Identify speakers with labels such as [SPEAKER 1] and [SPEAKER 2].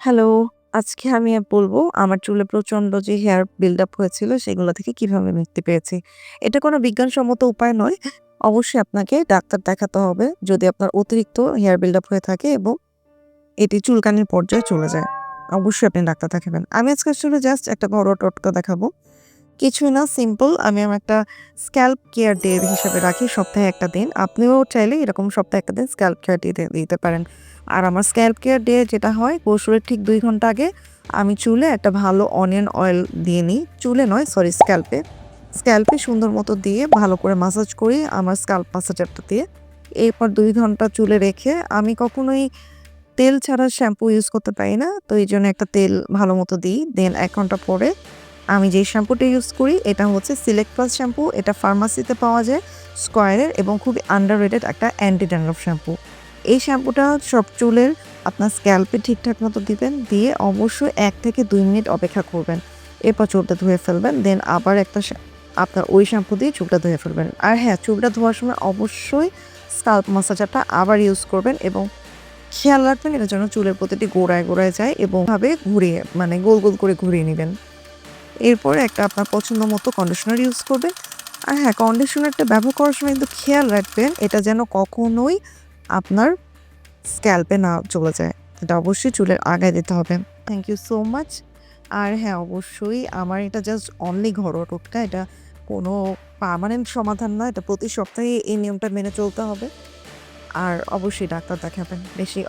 [SPEAKER 1] Hello, আজকে আমি বলব আমার চুলে প্রচন্ড যে হেয়ার বিল্ড আপ হয়েছিল সেগুলো থেকে কিভাবে মুক্তি পেয়েছি। এটা কোনো বিজ্ঞানসম্মত উপায় নয়। অবশ্যই আপনাকে ডাক্তার দেখাতে হবে যদি আপনার অতিরিক্ত হেয়ার বিল্ড আপ হয়ে থাকে এবং এটি চুলকানির পর্যায়ে চলে যায়। অবশ্যই আপনি ডাক্তার দেখাবেন। আমি আজকে আসলে জাস্ট একটা ঘরোয়া টোটকা দেখাবো। কিছুই না, সিম্পল। আমি আমার একটা স্ক্যাল্প কেয়ার ডে হিসেবে রাখি সপ্তাহে একটা দিন। আপনিও চাইলে এরকম সপ্তাহে একটা দিন স্ক্যাল্প কেয়ার দিতে পারেন। আর আমার স্ক্যাল্প কেয়ার ডে যেটা হয় গোসলের ঠিক ২ ঘন্টা আগে আমি চুলে একটা ভালো অনিয়ন অয়েল দিয়ে নিই। চুলে নয়, সরি, স্ক্যাল্পে। স্ক্যাল্পে সুন্দর মতো দিয়ে ভালো করে মাসাজ করি আমার স্ক্যাল্প ম্যাসাজারটা দিয়ে। এরপর ২ ঘন্টা চুলে রেখে আমি কখনোই তেল ছাড়া শ্যাম্পু ইউজ করতে পারি না। তো এইজন্য একটা তেল ভালো মতো দিই। দেন ১ ঘন্টা পরে আমি যেই শ্যাম্পুটা ইউজ করি এটা হচ্ছে সিলেক্ট প্লাস শ্যাম্পু। এটা ফার্মাসিতে পাওয়া যায় স্কয়ারের এবং খুবই আন্ডাররেটেড একটা অ্যান্টি ড্যান্ড্রফ শ্যাম্পু। এই শ্যাম্পুটা সব চুলের আপনার স্ক্যাল্পে ঠিকঠাক মতো দিবেন। দিয়ে অবশ্যই ১ থেকে ২ মিনিট অপেক্ষা করবেন। এরপর চুলটা ধুয়ে ফেলবেন। দেন আবার একটা আপনার ওই শ্যাম্পু দিয়ে চুলটা ধুয়ে ফেলবেন। আর হ্যাঁ, চুলটা ধোয়ার সময় অবশ্যই স্কাল্প ম্যাসাজারটা আবার ইউজ করবেন এবং খেয়াল রাখবেন এটা যেন চুলের প্রতিটি গোড়ায় যায় এবং ভাবে ঘুরিয়ে মানে গোল, গোল করে ঘুরিয়ে নিবেন। এরপরে একটা আপনার পছন্দ মতো কন্ডিশনার ইউজ করবেন। আর হ্যাঁ, কন্ডিশনারটা ব্যবহার করার সময় কিন্তু খেয়াল রাখবেন এটা যেন কখনোই আপনার স্ক্যাল্পে না চলে যায়। এটা অবশ্যই চুলের আগায় দিতে হবে। Thank you so much. আর হ্যাঁ, অবশ্যই আমার এটা জাস্ট অনলি ঘরোয়া টোটকা। এটা কোনো পার্মানেন্ট সমাধান না। এটা প্রতি সপ্তাহে এই নিয়মটা মেনে চলতে হবে। আর অবশ্যই ডাক্তার দেখাবেন। বেশি